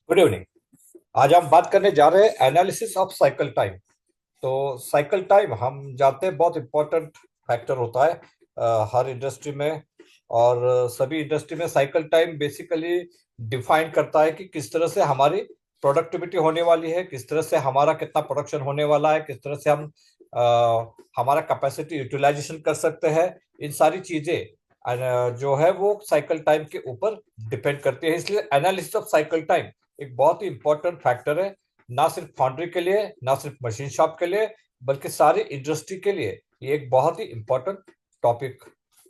Good evening. आज हम बात करने जा रहे हैं एनालिसिस ऑफ साइकिल टाइम। तो साइकिल टाइम हम जानते हैं बहुत इंपॉर्टेंट फैक्टर होता है हर इंडस्ट्री में। और सभी इंडस्ट्री में साइकिल टाइम बेसिकली डिफाइन करता है कि किस तरह से हमारी प्रोडक्टिविटी होने वाली है, किस तरह से हमारा कितना प्रोडक्शन होने वाला है, किस तरह से हम हमारा कैपेसिटी यूटिलाइजेशन कर सकते हैं। इन सारी चीजें जो है वो साइकिल टाइम के ऊपर डिपेंड करती है। इसलिए एनालिसिस ऑफ साइकिल टाइम एक बहुत ही इंपॉर्टेंट फैक्टर है, ना सिर्फ फाउंड्री के लिए, ना सिर्फ मशीन शॉप के लिए, बल्कि सारी इंडस्ट्री के लिए ये एक बहुत ही इंपॉर्टेंट टॉपिक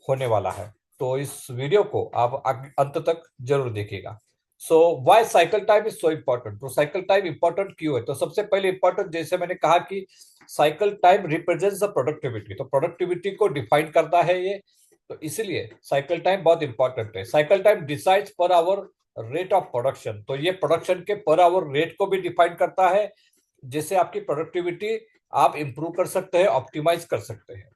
होने वाला है। तो इस वीडियो को आप अंत तक जरूर देखिएगा। So why cycle time is so important. तो साइकिल टाइम इंपॉर्टेंट क्यों है? तो सबसे पहले इंपॉर्टेंट, जैसे मैंने कहा कि cycle time represents the productivity, तो प्रोडक्टिविटी को डिफाइन करता है ये। तो इसीलिए साइकिल टाइम बहुत इंपॉर्टेंट है। Cycle time decides per hour rate of production, तो ये प्रोडक्शन के पर आवर रेट को भी डिफाइन करता है, जिससे आपकी प्रोडक्टिविटी आप इंप्रूव कर सकते हैं, ऑप्टिमाइज कर सकते हैं।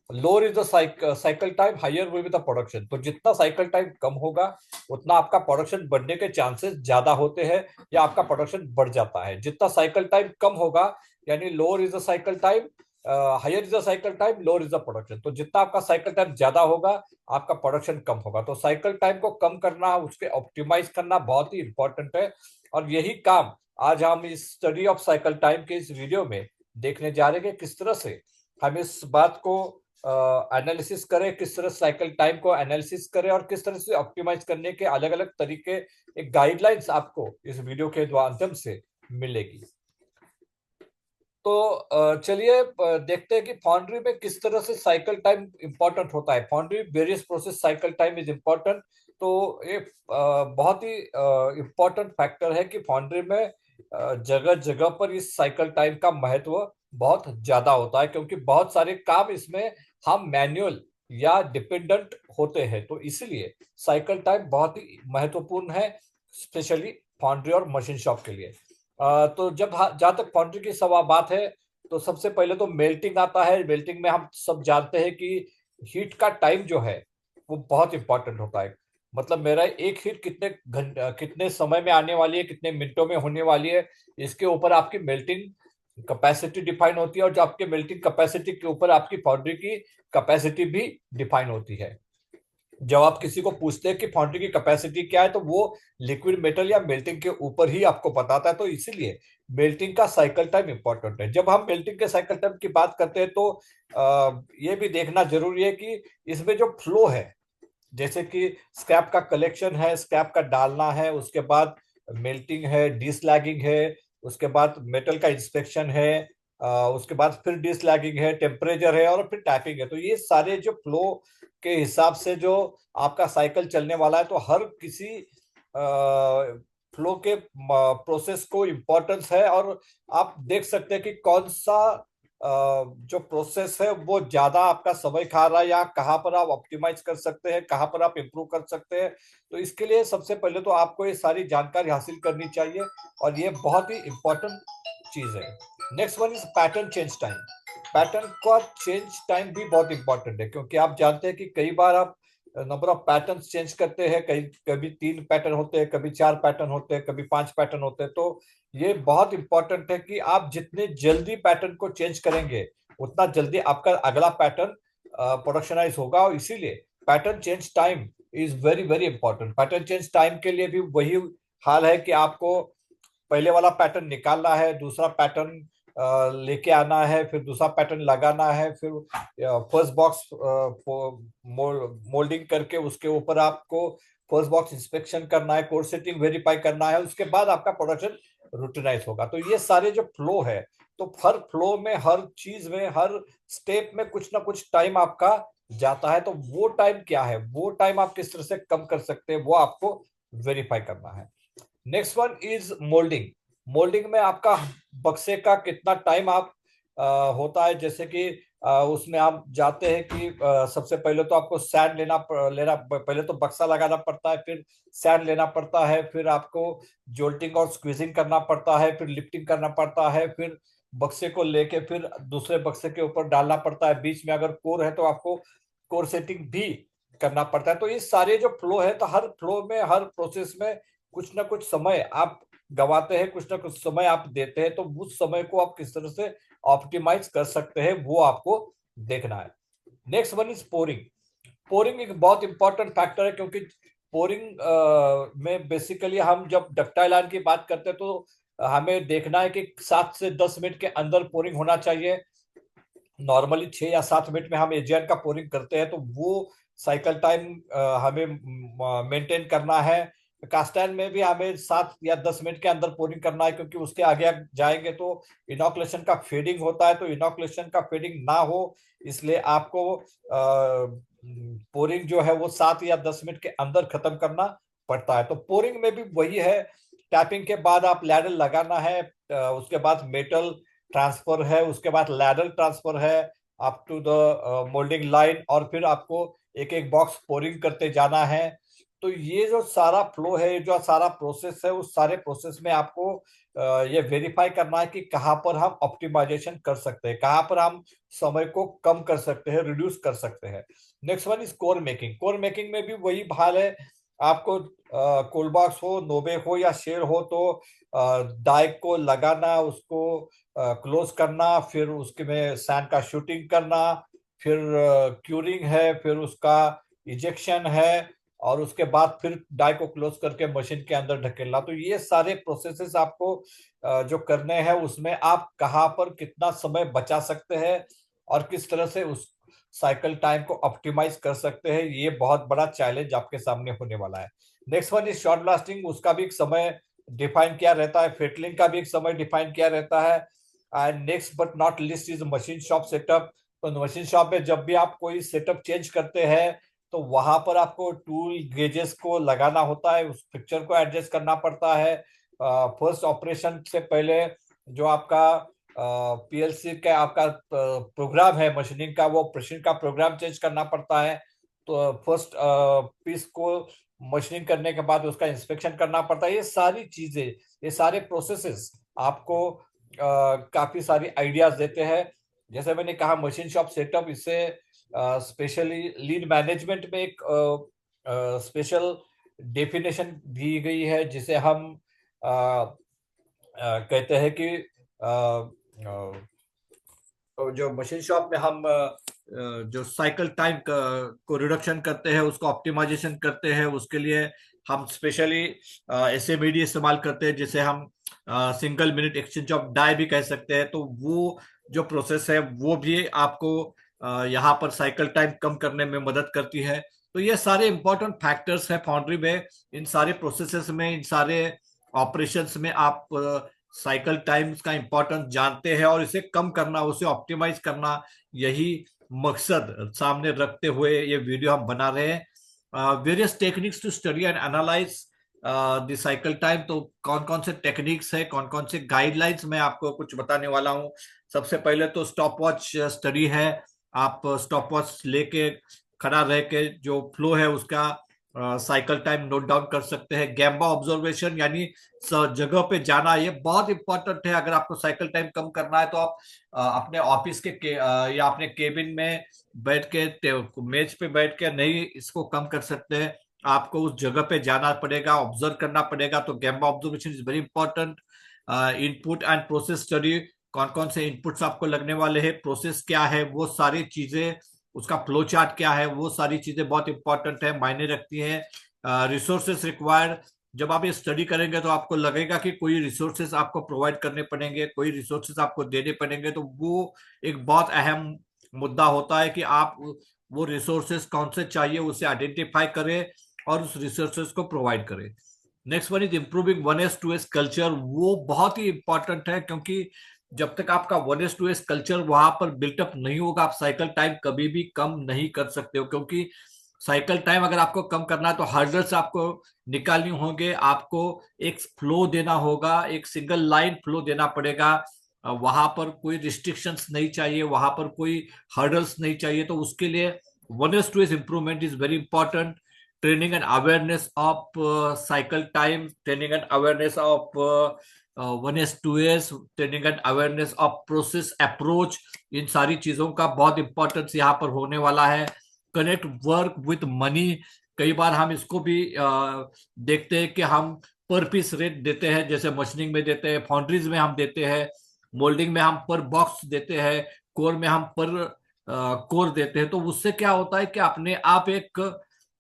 Lower is the cycle time, higher will be the production. तो जितना साइकिल टाइम कम होगा उतना आपका प्रोडक्शन बढ़ने के चांसेस ज्यादा होते हैं, या आपका प्रोडक्शन बढ़ जाता है। जितना साइकिल टाइम कम होगा, यानी lower is the cycle time, higher is the cycle time, lower is the production. तो जितना आपका साइकिल टाइम ज्यादा होगा, आपका प्रोडक्शन कम होगा। तो साइकिल टाइम को कम करना, उसके ऑप्टिमाइज करना बहुत ही इंपॉर्टेंट है। और यही काम आज हम इस स्टडी ऑफ साइकिल टाइम के इस वीडियो में देखने जा रहे हैं कि किस तरह से हम इस बात को एनालिसिस करें, किस तरह साइकिल टाइम को एनालिसिस करें, और किस तरह से ऑप्टिमाइज करने के अलग अलग तरीके, एक गाइडलाइंस आपको इस वीडियो के माध्यम से मिलेगी। तो चलिए देखते हैं कि फाउंड्री में किस तरह से साइकिल टाइम इंपॉर्टेंट होता है। Foundry various process cycle time is important. तो ये बहुत ही इंपॉर्टेंट फैक्टर है कि फाउंड्री में जगह जगह पर इस साइकिल टाइम का महत्व बहुत ज्यादा होता है, क्योंकि बहुत सारे काम इसमें हम मैनुअल या डिपेंडेंट होते हैं। तो इसलिए साइकिल टाइम बहुत ही महत्वपूर्ण है, स्पेशली फाउंड्री और मशीन शॉप के लिए। तो जब जहां तक फाउंड्री की सवा बात है, तो सबसे पहले तो मेल्टिंग आता है। मेल्टिंग में हम सब जानते हैं कि हीट का टाइम जो है वो बहुत इंपॉर्टेंट होता है। मतलब मेरा एक हीट कितने घंटे, कितने समय में आने वाली है, कितने मिनटों में होने वाली है, इसके ऊपर आपकी मेल्टिंग कैपेसिटी डिफाइन होती है। और जो आपके मेल्टिंग कैपेसिटी के ऊपर आपकी फाउंड्री की कैपेसिटी भी डिफाइन होती है। जब आप किसी को पूछते हैं कि फाउंड्री की कैपेसिटी क्या है, तो वो लिक्विड मेटल या मेल्टिंग के ऊपर ही आपको बताता है। तो इसीलिए मेल्टिंग का साइकिल टाइम इंपॉर्टेंट है। जब हम मेल्टिंग के साइकिल टाइम की बात करते हैं, तो ये भी देखना जरूरी है कि इसमें जो फ्लो है, जैसे कि स्क्रैप का कलेक्शन है, स्क्रैप का डालना है, उसके बाद मेल्टिंग है, डिसलैगिंग है, उसके बाद मेटल का इंस्पेक्शन है, उसके बाद फिर डिसलैगिंग है, टेम्परेचर है, और फिर टैपिंग है। तो ये सारे जो फ्लो के हिसाब से जो आपका साइकिल चलने वाला है, तो हर किसी फ्लो के प्रोसेस को इम्पोर्टेंस है। और आप देख सकते हैं कि कौन सा जो प्रोसेस है वो ज्यादा आपका समय खा रहा है, या कहाँ पर आप ऑप्टिमाइज कर सकते हैं, कहाँ पर आप इंप्रूव कर सकते हैं। तो इसके लिए सबसे पहले तो आपको ये सारी जानकारी हासिल करनी चाहिए, और ये बहुत ही इंपॉर्टेंट चीज है। Next one is pattern change time. Pattern का चेंज टाइम भी बहुत इंपॉर्टेंट है, क्योंकि आप जानते हैं कि कई बार आप नंबर ऑफ पैटर्न चेंज करते हैं। कई कभी 3 पैटर्न होते हैं, कभी 4 पैटर्न होते हैं, कभी 5 पैटर्न होते हैं। तो ये बहुत इंपॉर्टेंट है कि आप जितने जल्दी पैटर्न को चेंज करेंगे, उतना जल्दी आपका अगला पैटर्न प्रोडक्शनाइज होगा। और इसीलिए pattern change time is very very important. Pattern change time के लिए भी वही हाल है कि आपको पहले वाला पैटर्न निकालना है, दूसरा पैटर्न लेके आना है, फिर दूसरा पैटर्न लगाना है, फिर फर्स्ट बॉक्स मोल्डिंग करके उसके ऊपर आपको फर्स्ट बॉक्स इंस्पेक्शन करना है, कोड सेटिंग वेरीफाई करना है, उसके बाद आपका प्रोडक्शन रूटिनाइज होगा। तो ये सारे जो फ्लो है, तो हर फ्लो में, हर चीज में, हर स्टेप में कुछ ना कुछ टाइम आपका जाता है। तो वो टाइम क्या है, वो टाइम आप किस तरह से कम कर सकते हैं, वो आपको वेरीफाई करना है। Next one is moulding. Moulding में आपका बक्से का कितना टाइम आप होता है, जैसे कि उसमें आप जाते हैं कि सबसे पहले तो आपको सैंड लेना पहले तो बक्सा लगाना पड़ता है, फिर सैंड लेना पड़ता है, फिर आपको जोल्टिंग और स्क्वीजिंग करना पड़ता है, फिर लिफ्टिंग करना पड़ता है, फिर बक्से को लेके फिर दूसरे बक्से के ऊपर डालना पड़ता है। बीच में अगर कोर है तो आपको कोर सेटिंग भी करना पड़ता है। तो ये सारे जो फ्लो है, तो हर फ्लो में, हर प्रोसेस में कुछ ना कुछ समय आप गंवाते हैं, कुछ ना कुछ समय आप देते हैं, तो उस समय को आप किस तरह से ऑप्टिमाइज कर सकते हैं वो आपको देखना है। Next one is pouring. Pouring एक बहुत इंपॉर्टेंट फैक्टर है, क्योंकि पोरिंग में बेसिकली हम जब डक्टाइल आयन की बात करते हैं तो हमें देखना है कि 7 से 10 मिनट के अंदर पोरिंग होना चाहिए। नॉर्मली 6 या 7 मिनट में हम एजीएन का पोरिंग करते हैं, तो वो साइकिल टाइम हमें मेंटेन करना है। कास्टाइन में भी हमें 7 या 10 मिनट के अंदर पोरिंग करना है, क्योंकि उसके आगे आप जाएंगे तो इनॉकुलेशन का फेडिंग होता है, तो इनॉकुलेशन का फेडिंग ना हो इसलिए आपको पोरिंग जो है वो 7 या 10 मिनट के अंदर खत्म करना पड़ता है। तो पोरिंग में भी वही है, टैपिंग के बाद आप लैडल लगाना है, उसके बाद मेटल ट्रांसफर है, उसके बाद लैडल ट्रांसफर है up to the moulding line, और फिर आपको एक एक बॉक्स पोरिंग करते जाना है। तो ये जो सारा फ्लो है, जो सारा प्रोसेस है, उस सारे प्रोसेस में आपको ये वेरीफाई करना है कि कहाँ पर हम ऑप्टिमाइजेशन कर सकते हैं, कहाँ पर हम समय को कम कर सकते हैं, रिड्यूस कर सकते हैं। Next one is core making. Core making में भी वही हाल है, आपको कोलबॉक्स हो, नोबे हो या शेर हो, तो डाई को लगाना, उसको क्लोज करना, फिर उसके में सैंड का शूटिंग करना, फिर क्यूरिंग है, फिर उसका इजेक्शन है, और उसके बाद फिर डाई को क्लोज करके मशीन के अंदर ढकेलना। तो ये सारे प्रोसेसेस आपको जो करने हैं, उसमें आप कहाँ पर कितना समय बचा सकते हैं और किस तरह से उस साइकिल टाइम को ऑप्टिमाइज कर सकते हैं, ये बहुत बड़ा चैलेंज आपके सामने होने वाला है। Next one is short blasting. उसका भी एक समय डिफाइन किया रहता है, फेटलिंग का भी एक समय डिफाइन किया रहता है। And next but not list is machine shop setup. तो मशीन शॉप में जब भी आप कोई सेटअप चेंज करते हैं, तो वहां पर आपको टूल गेजेस को लगाना होता है, उस पिक्चर को एडजस्ट करना पड़ता है। फर्स्ट ऑपरेशन से पहले जो आपका पीएलसी का आपका प्रोग्राम है मशीनिंग का, वो मशीन का प्रोग्राम चेंज करना पड़ता है। तो फर्स्ट पीस को मशीनिंग करने के बाद उसका इंस्पेक्शन करना पड़ता है। ये सारी चीजें, ये सारे प्रोसेसेस आपको काफी सारी आइडियाज देते हैं। जैसे मैंने कहा मशीन शॉप सेटअप, इससे स्पेशली लीड मैनेजमेंट में एक स्पेशल डेफिनेशन दी गई है, जिसे हम कहते हैं कि जो मशीन शॉप में हम जो साइकिल टाइम को रिडक्शन करते हैं, उसको ऑप्टिमाइजेशन करते हैं, उसके लिए हम स्पेशली एसएमईडी इस्तेमाल करते हैं, जिसे हम single minute exchange of die भी कह सकते हैं। तो वो जो प्रोसेस है वो भी आपको यहाँ पर साइकिल टाइम कम करने में मदद करती है। तो ये सारे इंपॉर्टेंट फैक्टर्स है फाउंड्री में। इन सारे प्रोसेसेस में, इन सारे ऑपरेशंस में आप साइकिल टाइम्स का इंपॉर्टेंस जानते हैं, और इसे कम करना, उसे ऑप्टिमाइज करना, यही मकसद सामने रखते हुए ये वीडियो हम बना रहे हैं। Various techniques to study and analyse the cycle time. तो कौन कौन से टेक्निक्स है, कौन कौन से गाइडलाइंस मैं आपको कुछ बताने वाला हूं। सबसे पहले तो स्टॉप वॉच स्टडी है। आप स्टॉप वॉच लेके खड़ा रह के जो फ्लो है उसका साइकिल टाइम नोट डाउन कर सकते हैं। गैम्बा ऑब्जर्वेशन, यानी जगह पे जाना, ये बहुत इंपॉर्टेंट है। अगर आपको साइकिल टाइम कम करना है तो आप अपने ऑफिस या अपने केबिन में बैठ के, मेज पे बैठ के नहीं इसको कम कर सकते हैं। आपको उस जगह पे जाना पड़ेगा, ऑब्जर्व करना पड़ेगा। तो gemba observation is very important. Input and process study, कौन कौन से इनपुट्स आपको लगने वाले हैं, प्रोसेस क्या है, वो सारी चीजें, उसका फ्लो चार्ट क्या है, वो सारी चीजें बहुत इंपॉर्टेंट है, मायने रखती हैं। रिसोर्सेस रिक्वायर्ड, जब आप ये स्टडी करेंगे तो आपको लगेगा कि कोई रिसोर्सेस आपको प्रोवाइड करने पड़ेंगे, कोई रिसोर्सेस आपको देने पड़ेंगे। तो वो एक बहुत अहम मुद्दा होता है कि आप वो रिसोर्सेस कौन से चाहिए उसे आइडेंटिफाई करें और उस रिसोर्सेस को प्रोवाइड करें। Next one is improving 1S 2S culture. वो बहुत ही इंपॉर्टेंट है, क्योंकि जब तक आपका 1S 2S कल्चर वहां पर बिल्टअप नहीं होगा, आप साइकिल टाइम कभी भी कम नहीं कर सकते हो। क्योंकि साइकिल टाइम अगर आपको कम करना है तो हर्डल्स आपको निकालनी होंगे, आपको एक फ्लो देना होगा, एक सिंगल लाइन फ्लो देना पड़ेगा। वहां पर कोई रिस्ट्रिक्शंस नहीं चाहिए, वहां पर कोई हर्डल्स नहीं चाहिए। तो उसके लिए 1S 2S improvement is very important. Training and awareness of cycle time, training and awareness of 1S 2S, training and awareness of process approach, इन सारी चीजों का बहुत इंपॉर्टेंस यहाँ पर होने वाला है। कनेक्ट वर्क विथ मनी, कई बार हम इसको भी देखते हैं कि हम पर पीस रेट देते हैं, जैसे मशीनिंग में देते हैं, फाउंड्रीज में हम देते हैं, मोल्डिंग में हम पर बॉक्स देते हैं, कोर में हम पर कोर देते हैं। तो उससे क्या होता है कि अपने आप एक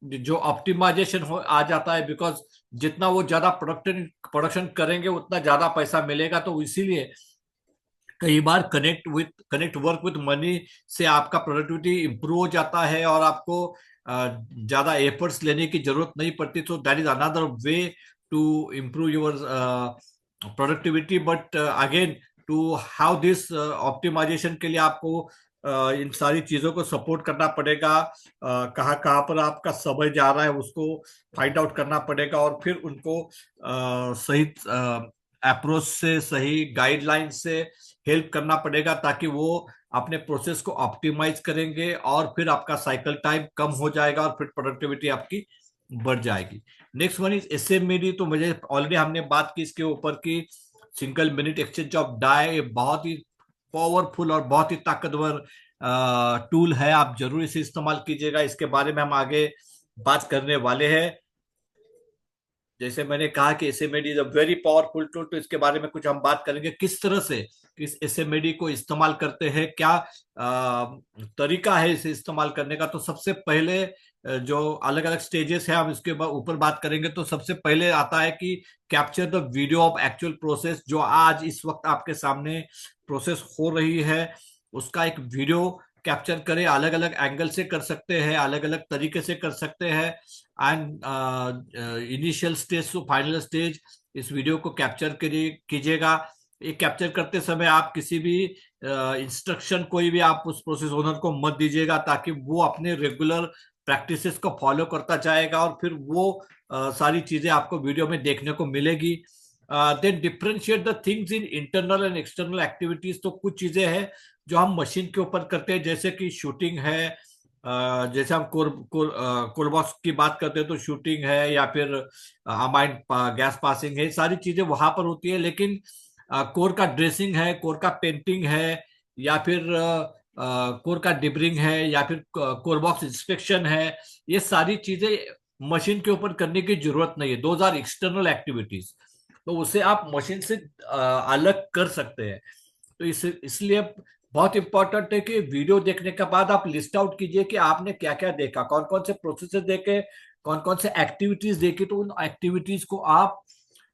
जो ऑप्टिमाइजेशन हो आ जाता है, बिकॉज जितना वो ज्यादा प्रोडक्शन करेंगे उतना ज्यादा पैसा मिलेगा। तो इसीलिए कई बार कनेक्ट वर्क विद मनी से आपका प्रोडक्टिविटी इंप्रूव हो जाता है और आपको ज्यादा एफर्ट्स लेने की जरूरत नहीं पड़ती। तो that is another way to improve your productivity, but again, to have this optimization के लिए आपको इन सारी चीजों को सपोर्ट करना पड़ेगा। कहाँ कहाँ पर आपका समय जा रहा है उसको फाइंड आउट करना पड़ेगा, और फिर उनको सही अप्रोच से, सही गाइडलाइन से हेल्प करना पड़ेगा, ताकि वो अपने प्रोसेस को ऑप्टिमाइज करेंगे और फिर आपका साइकिल टाइम कम हो जाएगा और फिर प्रोडक्टिविटी आपकी बढ़ जाएगी। Next one is SMED. तो मुझे ऑलरेडी हमने बात की इसके ऊपर की single minute exchange of die बहुत ही पावरफुल और बहुत ही ताकतवर टूल है। आप जरूर इसे इस्तेमाल कीजिएगा। इसके बारे में हम आगे बात करने वाले हैं। जैसे मैंने कहा कि SMED is a very powerful tool, तो इसके बारे में कुछ हम बात करेंगे, किस तरह से इस एसएमएडी को इस्तेमाल करते हैं, क्या तरीका है इसे इस्तेमाल करने का। तो सबसे पहले जो अलग अलग स्टेजेस है हम इसके ऊपर बात करेंगे। तो सबसे पहले आता है कि capture the video of actual process. जो आज इस वक्त आपके सामने प्रोसेस हो रही है उसका एक वीडियो कैप्चर करें। अलग अलग एंगल से कर सकते हैं, अलग अलग तरीके से कर सकते हैं। And initial stage to final stage इस वीडियो को कैप्चर कीजिएगा। ये कैप्चर करते समय आप किसी भी इंस्ट्रक्शन कोई भी आप उस प्रोसेस ओनर को मत दीजिएगा, ताकि वो अपने रेगुलर प्रैक्टिसेस को फॉलो करता जाएगा और फिर वो सारी चीजें आपको वीडियो में देखने को मिलेगी। Then differentiate the things in internal and external activities. तो कुछ चीजें हैं जो हम मशीन के ऊपर करते हैं, जैसे कि शूटिंग है। जैसे हम कोल बॉक्स की बात करते हैं तो शूटिंग है, या फिर अमाइन गैस पासिंग है, सारी चीजें वहां पर होती है। लेकिन कोर का ड्रेसिंग है, कोर का पेंटिंग है, या फिर कोर का डिबरिंग है, या फिर कोर बॉक्स इंस्पेक्शन है, ये सारी चीजें मशीन के ऊपर करने की जरूरत नहीं है। Those are external activities. तो उसे आप मशीन से अलग कर सकते हैं। तो इसलिए बहुत इंपॉर्टेंट है कि वीडियो देखने के बाद आप लिस्ट आउट कीजिए कि आपने क्या क्या देखा, कौन कौन से प्रोसेसेस देखे, कौन कौन से एक्टिविटीज देखी। तो उन एक्टिविटीज को आप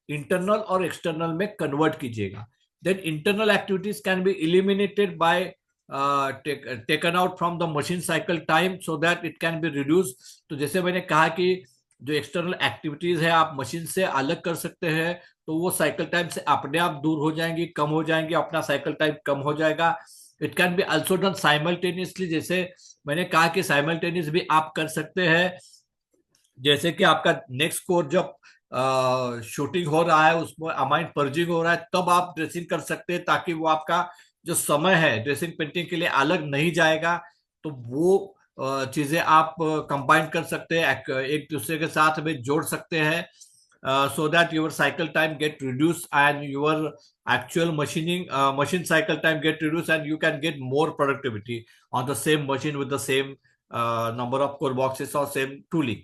इंटरनल और एक्सटर्नल में कन्वर्ट कीजिएगा। Then internal activities can be eliminated by taken out from the machine cycle time so that it can be reduce. तो जैसे मैंने कहा कि जो एक्सटर्नल एक्टिविटीज है आप मशीन से अलग कर सकते हैं, तो वो साइकिल टाइम से अपने आप दूर हो जाएंगी, कम हो जाएंगी, अपना साइकिल टाइम कम हो जाएगा। It can B also done simultaneously. जैसे मैंने कहा कि साइमल्टेनियस भी आप कर सकते हैं। जैसे कि आपका नेक्स्ट कोर जब शूटिंग हो रहा है, उसमें अमाइन पर्जिंग हो रहा है, तब आप ड्रेसिंग कर सकते हैं, ताकि वो आपका जो समय है ड्रेसिंग पेंटिंग के लिए अलग नहीं जाएगा। तो वो चीजें आप कंबाइन कर सकते हैं, एक दूसरे के साथ में जोड़ सकते हैं, so that your cycle time get reduced and your actual machine cycle time get reduced, and you can get more productivity on the same machine with the same number of core boxes or same tooling.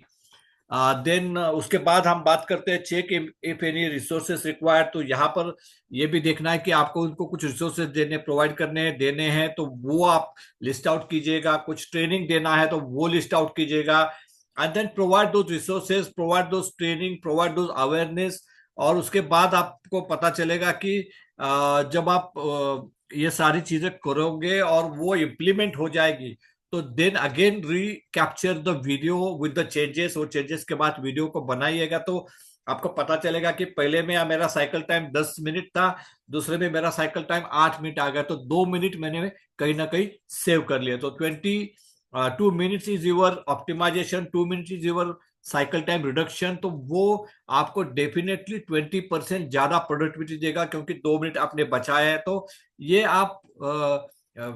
Then उसके बाद हम बात करते हैं check if any resources required. तो यहाँ पर ये भी देखना है कि आपको उनको कुछ रिसोर्सेस देने, प्रोवाइड करने देने हैं, तो वो आप लिस्ट आउट कीजिएगा। कुछ ट्रेनिंग देना है तो वो लिस्ट आउट कीजिएगा। And then provide those resources, provide those training, provide those awareness. और उसके बाद आपको पता चलेगा कि जब आप ये सारी चीजें करोगे और वो इम्प्लीमेंट हो जाएगी, तो then again recapture the video with the changes. और चेंजेस के बाद वीडियो को बनाइएगा, तो आपको पता चलेगा कि पहले में मेरा साइकिल टाइम 10 मिनट था, दूसरे में मेरा साइकिल टाइम 8 मिनट आ गया, तो 2 मिनट मैंने कहीं ना कहीं सेव कर लिया। तो 2 minutes is your optimisation, 2 minute is your cycle time reduction. तो वो आपको डेफिनेटली 20% ज्यादा प्रोडक्टिविटी देगा, क्योंकि 2 मिनट आपने बचाया है। तो ये आप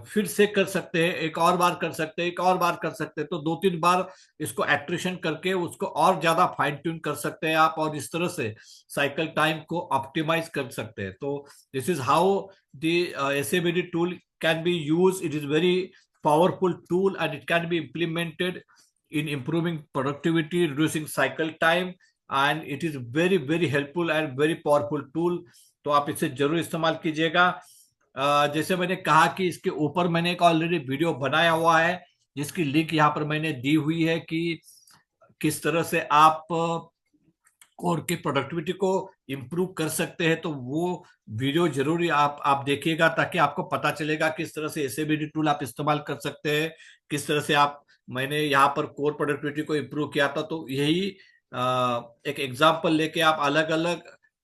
फिर से कर सकते हैं, एक और बार कर सकते हैं, एक और बार कर सकते हैं। तो 2-3 बार इसको एट्रिशन करके उसको और ज्यादा फाइन ट्यून कर सकते हैं आप, और इस तरह से साइकिल टाइम को ऑप्टिमाइज कर सकते हैं। तो this is how the SMED tool can be use. It is very powerful tool and it can be implemented in improving productivity, reducing cycle time, and it is very very helpful and very powerful tool. तो आप इसे जरूर इस्तेमाल कीजिएगा। जैसे मैंने कहा कि इसके ऊपर मैंने एक ऑलरेडी वीडियो बनाया हुआ है, जिसकी लिंक यहाँ पर मैंने दी हुई है कि किस तरह से आप कोर की प्रोडक्टिविटी को इम्प्रूव कर सकते हैं। तो वो वीडियो जरूरी आप देखिएगा, ताकि आपको पता चलेगा किस तरह से एसएबीडी टूल आप इस्तेमाल कर सकते हैं, किस तरह से आप, मैंने यहाँ पर कोर प्रोडक्टिविटी को इम्प्रूव किया था। तो यही एक एग्जांपल लेके आप अलग अलग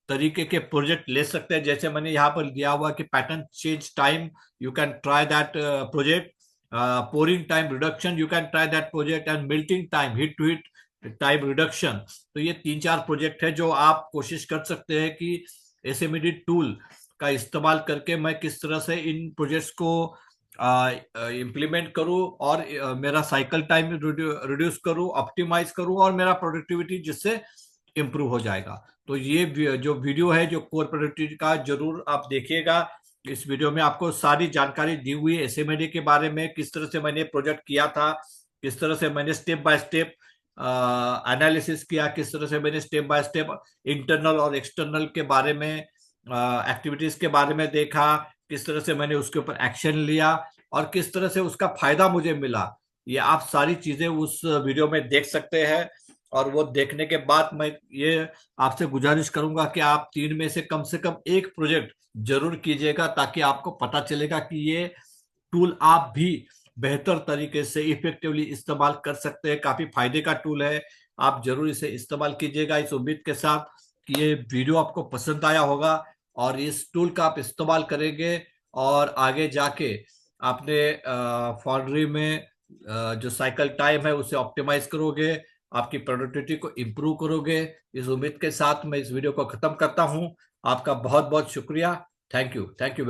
तरीके के प्रोजेक्ट ले सकते हैं। जैसे मैंने यहाँ पर दिया हुआ कि pattern change time, you can try that project. Pouring time reduction, you can try that project. And melting time, heat to heat time reduction. तो ये 3-4 प्रोजेक्ट है जो आप कोशिश कर सकते हैं कि एसएमईडी टूल का इस्तेमाल करके मैं किस तरह से इन प्रोजेक्ट्स को इम्प्लीमेंट करूं, और मेरा साइकिल टाइम रिड्यूस करूं, ऑप्टिमाइज करूं, और मेरा प्रोडक्टिविटी जिससे इम्प्रूव हो जाएगा। तो ये जो वीडियो है जो कोर प्रोडक्टिविटी का, जरूर आप देखिएगा। इस वीडियो में आपको सारी जानकारी दी हुई है एसएमईडी के बारे में, किस तरह से मैंने प्रोजेक्ट किया था, किस तरह से मैंने स्टेप बाय स्टेप एनालिसिस किया, किस तरह से मैंने स्टेप बाय स्टेप इंटरनल और एक्सटर्नल के बारे में, एक्टिविटीज के बारे में देखा, किस तरह से मैंने उसके ऊपर एक्शन लिया, और किस तरह से उसका फायदा मुझे मिला। ये आप सारी चीजें उस वीडियो में देख सकते हैं। और वो देखने के बाद मैं ये आपसे गुजारिश करूंगा कि आप 3 में से कम एक प्रोजेक्ट जरूर कीजिएगा, ताकि आपको पता चलेगा कि ये टूल आप भी बेहतर तरीके से इफेक्टिवली इस्तेमाल कर सकते हैं। काफी फायदे का टूल है, आप जरूर इसे इस्तेमाल कीजिएगा। इस उम्मीद के साथ कि ये वीडियो आपको पसंद आया होगा, और इस टूल का आप इस्तेमाल करेंगे, और आगे जाके आपने फाउंड्री में जो साइकिल टाइम है उसे ऑप्टिमाइज करोगे, आपकी प्रोडक्टिविटी को इम्प्रूव करोगे। इस उम्मीद के साथ मैं इस वीडियो को खत्म करता हूं। आपका बहुत बहुत शुक्रिया। Thank you, thank you.